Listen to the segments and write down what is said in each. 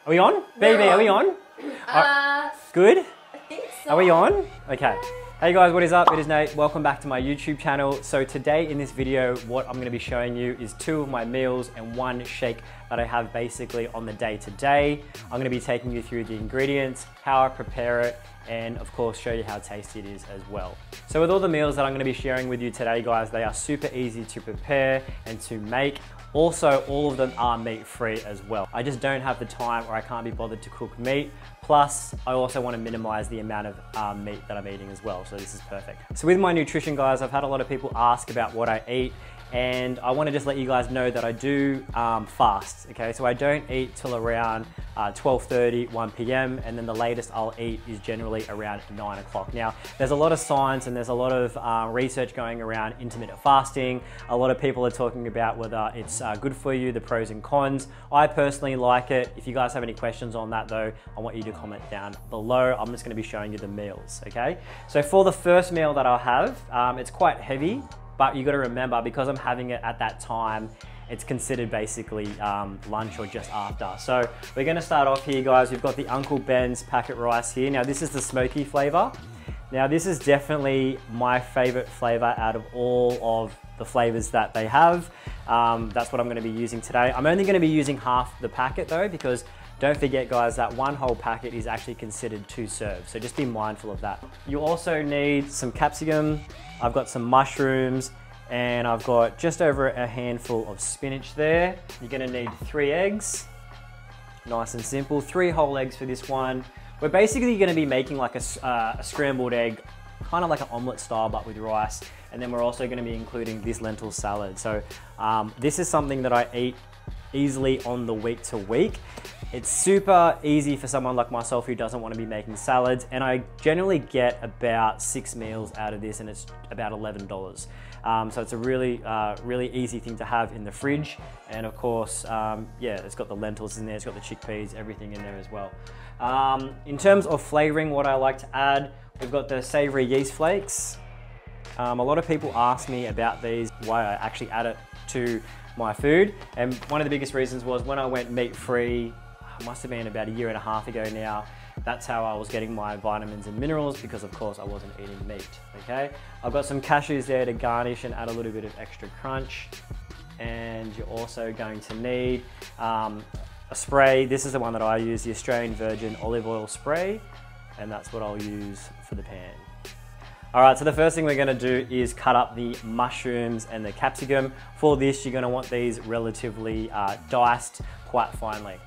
Are we on? Baby, are we on? Good? I think so. Are we on? Okay. Hey guys, what is up? It is Nate. Welcome back to my YouTube channel. So today in this video, what I'm going to be showing you is 2 of my meals and 1 shake that I have basically on the day to day. I'm going to be taking you through the ingredients, how I prepare it, and of course show you how tasty it is as well. So with all the meals that I'm going to be sharing with you today, guys, they are super easy to prepare and to make. Also, all of them are meat-free as well. I just don't have the time, or I can't be bothered to cook meat. Plus, I also want to minimize the amount of meat that I'm eating as well, so this is perfect. So with my nutrition, guys, I've had a lot of people ask about what I eat, and I want to just let you guys know that I do fast, okay? So I don't eat till around 12:30, 1 p.m, and then the latest I'll eat is generally around 9 o'clock. Now, there's a lot of science and there's a lot of research going around intermittent fasting. A lot of people are talking about whether it's good for you, the pros and cons. I personally like it. If you guys have any questions on that though, I want you to comment down below. I'm just gonna be showing you the meals, okay? So for the first meal that I'll have, it's quite heavy, but you got to remember, because I'm having it at that time, it's considered basically lunch or just after. So we're going to start off here, guys. We've got the Uncle Ben's packet rice here. Now this is the smoky flavor. Now this is definitely my favorite flavor out of all of the flavors that they have. That's what I'm going to be using today. I'm only going to be using half the packet though, because don't forget, guys, that 1 whole packet is actually considered 2 serves. So just be mindful of that. You also need some capsicum. I've got some mushrooms, and I've got just over a handful of spinach there. You're gonna need 3 eggs. Nice and simple, 3 whole eggs for this one. We're basically gonna be making like a scrambled egg, kind of like an omelet style, but with rice. And then we're also gonna be including this lentil salad. So this is something that I eat easily on the week to week. It's super easy for someone like myself who doesn't want to be making salads, and I generally get about 6 meals out of this, and it's about $11. So it's a really, really easy thing to have in the fridge. And of course, yeah, it's got the lentils in there, it's got the chickpeas, everything in there as well. In terms of flavoring, what I like to add, we've got the savory yeast flakes. A lot of people ask me about these, why I actually add it to my food. And one of the biggest reasons was when I went meat-free, must have been about 1.5 years ago now. That's how I was getting my vitamins and minerals, because of course I wasn't eating meat, okay? I've got some cashews there to garnish and add a little bit of extra crunch. And you're also going to need a spray. This is the one that I use, the Australian Virgin Olive Oil Spray, and that's what I'll use for the pan. All right, so the first thing we're gonna do is cut up the mushrooms and the capsicum. For this, you're gonna want these relatively diced quite finely.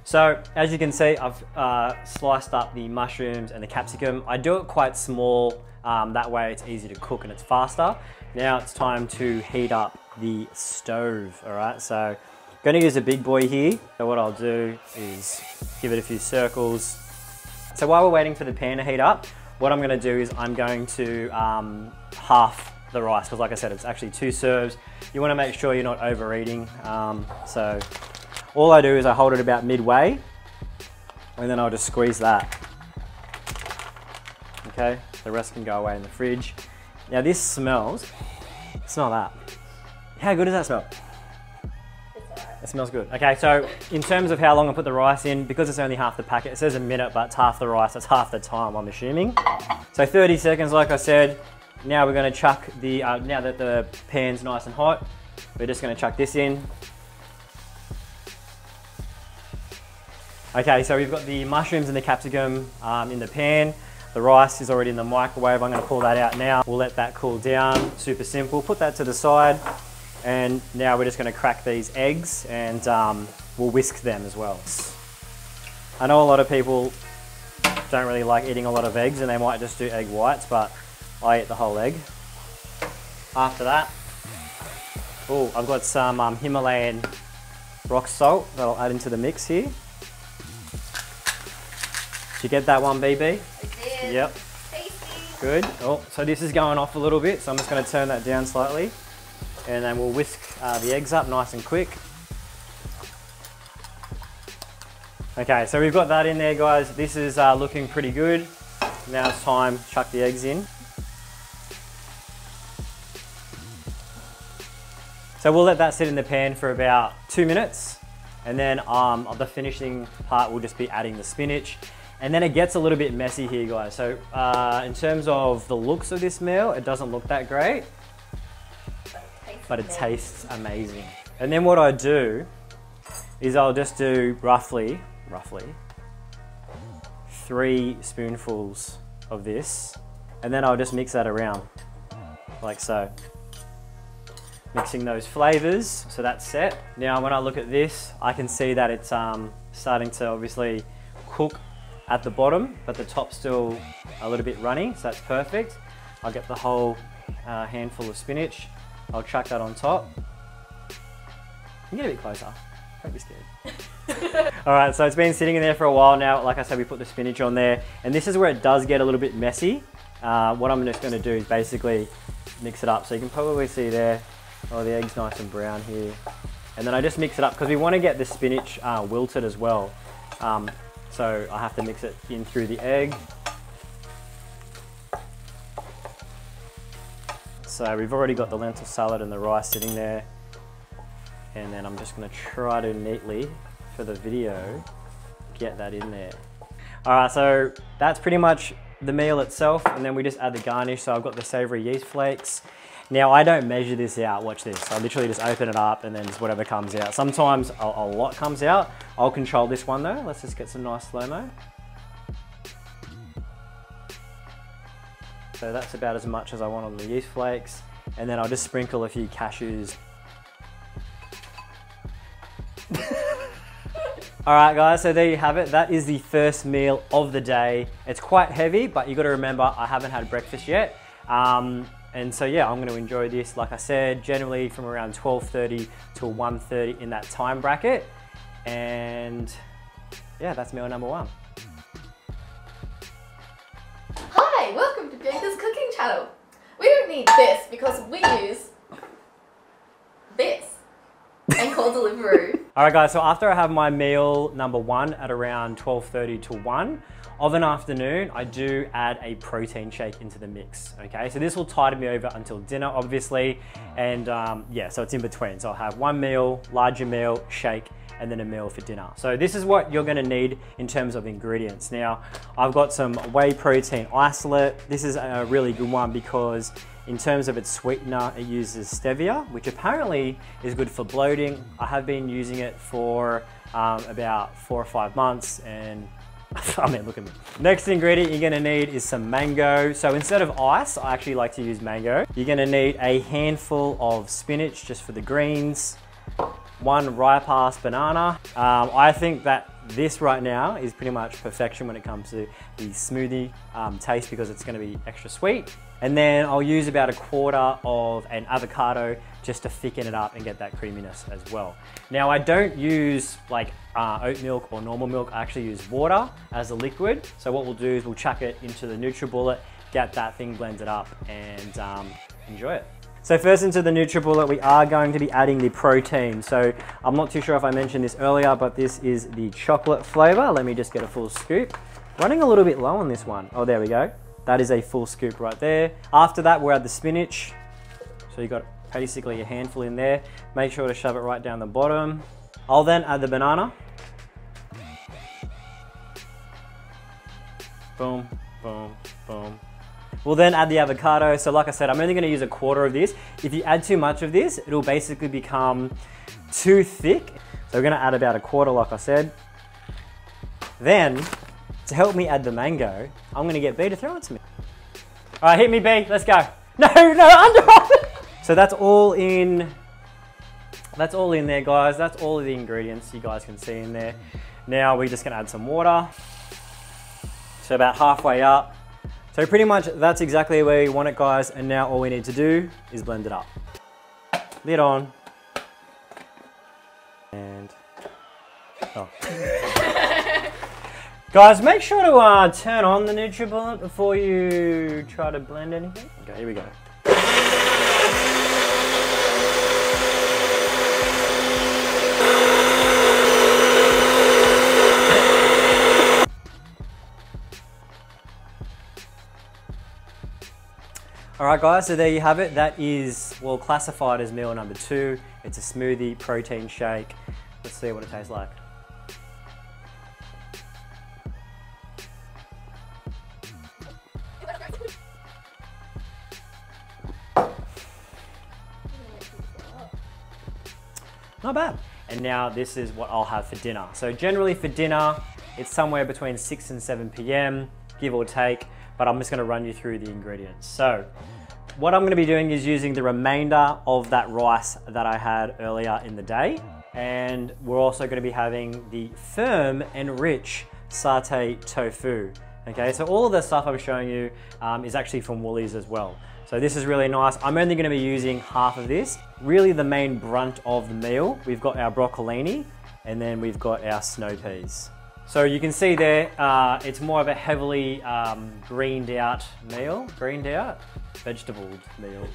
So as you can see, I've sliced up the mushrooms and the capsicum. I do it quite small, that way it's easy to cook and it's faster. Now it's time to heat up the stove, all right? So I'm gonna use a big boy here. So what I'll do is give it a few circles. So while we're waiting for the pan to heat up, what I'm gonna do is I'm going to half the rice, because like I said, it's actually 2 serves. You wanna make sure you're not overeating. So all I do is I hold it about midway, and then I'll just squeeze that. Okay, the rest can go away in the fridge. Now this smells, smell that. How good does that smell? It smells good. Okay, so in terms of how long I put the rice in, because it's only half the packet, it says a minute, but it's half the rice, that's half the time, I'm assuming. So 30 seconds, like I said. Now we're gonna chuck the, now that the pan's nice and hot, we're just gonna chuck this in. Okay, so we've got the mushrooms and the capsicum in the pan. The rice is already in the microwave. I'm gonna pull that out now. We'll let that cool down, super simple. Put that to the side. And now we're just gonna crack these eggs, and we'll whisk them as well. I know a lot of people don't really like eating a lot of eggs, and they might just do egg whites, but I eat the whole egg. After that, oh, I've got some Himalayan rock salt that I'll add into the mix here. Did you get that one, BB? I did. Yep. Tasty. Good. Oh, so this is going off a little bit, so I'm just going to turn that down slightly. And then we'll whisk the eggs up nice and quick. Okay, so we've got that in there, guys. This is looking pretty good. Now it's time to chuck the eggs in. So we'll let that sit in the pan for about 2 minutes. And then the finishing part will just be adding the spinach. And then it gets a little bit messy here, guys. So in terms of the looks of this meal, it doesn't look that great, but it tastes amazing. And then what I do is I'll just do roughly 3 spoonfuls of this. And then I'll just mix that around like so. Mixing those flavors, so that's set. Now when I look at this, I can see that it's starting to obviously cook at the bottom, but the top's still a little bit runny, so that's perfect. I'll get the whole handful of spinach. I'll chuck that on top. You can get a bit closer, don't be scared. All right, so it's been sitting in there for a while now. Like I said, we put the spinach on there, and this is where it does get a little bit messy. What I'm just gonna do is basically mix it up. So you can probably see there, oh, the egg's nice and brown here. And then I just mix it up because we want to get the spinach wilted as well. So I have to mix it in through the egg. So we've already got the lentil salad and the rice sitting there. And then I'm just going to try to neatly, for the video, get that in there. All right, so that's pretty much the meal itself. And then we just add the garnish. So I've got the savory yeast flakes. Now I don't measure this out, watch this. I literally just open it up and then just whatever comes out. Sometimes a lot comes out. I'll control this one though. Let's just get some nice slow-mo. So that's about as much as I want on the yeast flakes. And then I'll just sprinkle a few cashews. All right guys, so there you have it. That is the first meal of the day. It's quite heavy, but you gotta remember I haven't had breakfast yet. And so yeah, I'm going to enjoy this, like I said, generally from around 12:30 to 1:30 in that time bracket. And yeah, that's meal number 1. Hi, welcome to Bianca's Cooking Channel. We don't need this because we use this and call Deliveroo. All right guys, so after I have my meal number 1 at around 12:30 to 1, of an afternoon, I do add a protein shake into the mix, okay? So this will tide me over until dinner, obviously, and yeah, so it's in between. So I'll have one meal, larger meal, shake, and then a meal for dinner. So this is what you're gonna need in terms of ingredients. Now, I've got some whey protein isolate. This is a really good one because in terms of its sweetener, it uses stevia, which apparently is good for bloating. I have been using it for about 4 or 5 months, and I mean, look at me. Next ingredient you're gonna need is some mango. So instead of ice, I actually like to use mango. You're gonna need a handful of spinach just for the greens, 1 ripe-ass banana. I think that this right now is pretty much perfection when it comes to the smoothie taste because it's gonna be extra sweet. And then I'll use about 1/4 of an avocado just to thicken it up and get that creaminess as well. Now I don't use like oat milk or normal milk, I actually use water as a liquid. So what we'll do is we'll chuck it into the NutriBullet, get that thing blended up and enjoy it. So first into the NutriBullet, we are going to be adding the protein. So I'm not too sure if I mentioned this earlier, but this is the chocolate flavor. Let me just get a full scoop. Running a little bit low on this one. Oh, there we go. That is a full scoop right there. After that, we'll add the spinach. So you've got basically a handful in there. Make sure to shove it right down the bottom. I'll then add the banana. Boom, boom, boom. We'll then add the avocado. So like I said, I'm only gonna use 1/4 of this. If you add too much of this, it'll basically become too thick. So we're gonna add about 1/4, like I said. Then, to help me add the mango, I'm gonna get B to throw it to me. All right, hit me B, let's go. No, under. So that's all in there, guys. That's all of the ingredients you guys can see in there. Now we're just gonna add some water. So about halfway up. So pretty much that's exactly where you want it, guys. And now all we need to do is blend it up. Lid on. And, oh. Guys, make sure to turn on the NutriBullet before you try to blend anything. Okay, here we go. right guys, so there you have it. That is, well, classified as meal number 2. It's a smoothie protein shake. Let's see what it tastes like. Not bad. And now this is what I'll have for dinner. So generally for dinner, it's somewhere between 6 and 7 p.m, give or take, but I'm just gonna run you through the ingredients. So what I'm gonna be doing is using the remainder of that rice that I had earlier in the day. And we're also gonna be having the firm and rich satay tofu. Okay, so all of the stuff I'm showing you is actually from Woolies as well. So this is really nice. I'm only gonna be using half of this. Really the main brunt of the meal. We've got our broccolini and then we've got our snow peas. So you can see there, it's more of a heavily greened out meal. Greened out? Vegetable meal.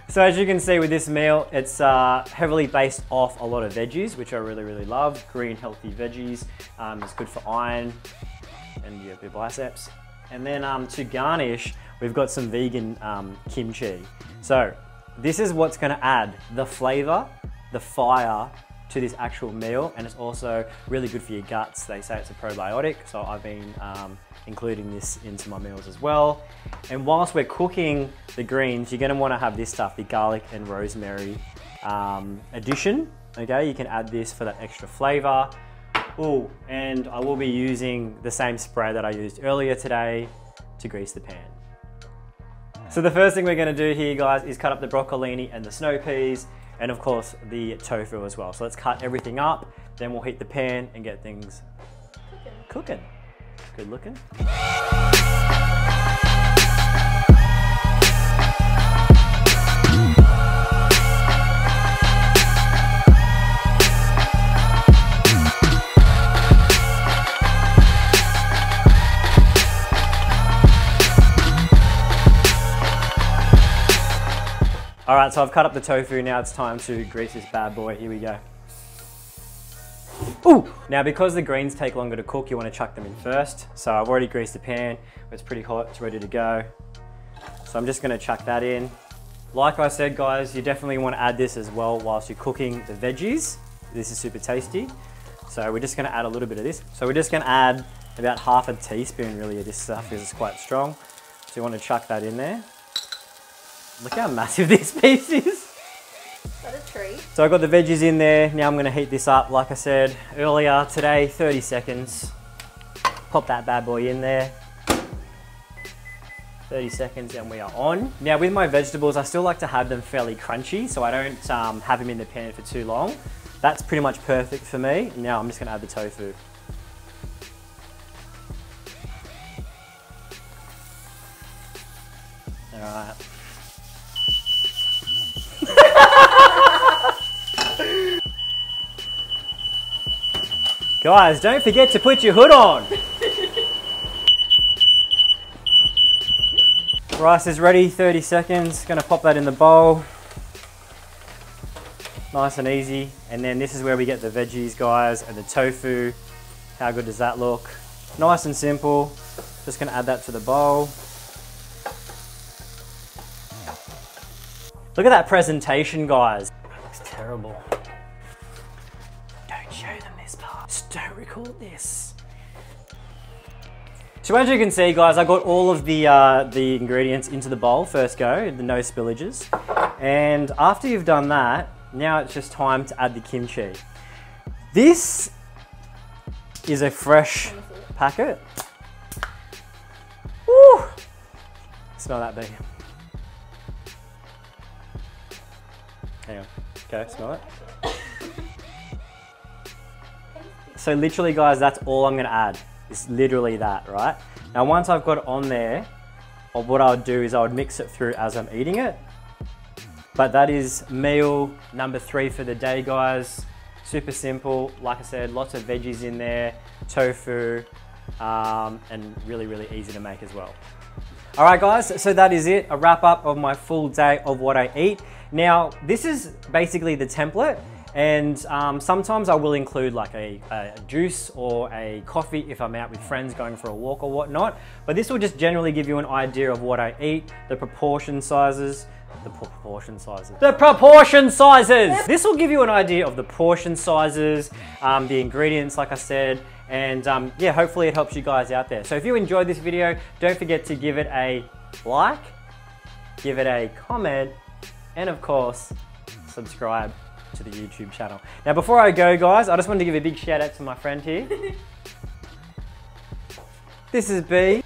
So as you can see with this meal, it's heavily based off a lot of veggies, which I really, really love. Green, healthy veggies. It's good for iron and your biceps. And then to garnish, we've got some vegan kimchi. So this is what's gonna add the flavor, the fire to this actual meal, and it's also really good for your guts. They say it's a probiotic, so I've been including this into my meals as well. And whilst we're cooking the greens, you're gonna wanna have this stuff, the garlic and rosemary addition. Okay, you can add this for that extra flavor. Oh, and I will be using the same spray that I used earlier today to grease the pan. So the first thing we're gonna do here, guys, is cut up the broccolini and the snow peas, and of course the tofu as well. So let's cut everything up, then we'll heat the pan and get things cooking. Good looking. All right, so I've cut up the tofu. Now it's time to grease this bad boy. Here we go. Ooh! Now because the greens take longer to cook, you want to chuck them in first. So I've already greased the pan. It's pretty hot, it's ready to go. So I'm just gonna chuck that in. Like I said, guys, you definitely want to add this as well whilst you're cooking the veggies. This is super tasty. So we're just gonna add a little bit of this. So we're just gonna add about half a teaspoon really of this stuff because it's quite strong. So you want to chuck that in there. Look how massive this piece is. Is that a tree? So I've got the veggies in there. Now I'm gonna heat this up, like I said earlier today, 30 seconds. Pop that bad boy in there. 30 seconds and we are on. Now with my vegetables, I still like to have them fairly crunchy, so I don't have them in the pan for too long. That's pretty much perfect for me. Now I'm just gonna add the tofu. All right. Guys, don't forget to put your hood on. Rice is ready, 30 seconds. Gonna pop that in the bowl. Nice and easy. And then this is where we get the veggies, guys, and the tofu. How good does that look? Nice and simple. Just gonna add that to the bowl. Look at that presentation, guys. That looks terrible. Don't show them this part. Just don't record this. So as you can see, guys, I got all of the ingredients into the bowl first go, the no spillages. And after you've done that, now it's just time to add the kimchi. This is a fresh packet. Woo! Smell that, baby. Hang on. Okay, smell it. So literally, guys, that's all I'm gonna add. It's literally that, right? Now, once I've got it on there, what I would do is I would mix it through as I'm eating it. But that is meal number 3 for the day, guys. Super simple. Like I said, lots of veggies in there, tofu, and really, really easy to make as well. All right, guys, so that is it. A wrap up of my full day of what I eat. Now, this is basically the template. And sometimes I will include like a juice or a coffee if I'm out with friends going for a walk or whatnot. But this will just generally give you an idea of what I eat, the proportion sizes. This will give you an idea of the portion sizes, the ingredients, like I said, and yeah, hopefully it helps you guys out there. So if you enjoyed this video, don't forget to give it a like, give it a comment, and of course, subscribe to the YouTube channel. Now, before I go, guys, I just wanted to give a big shout out to my friend here. This is B.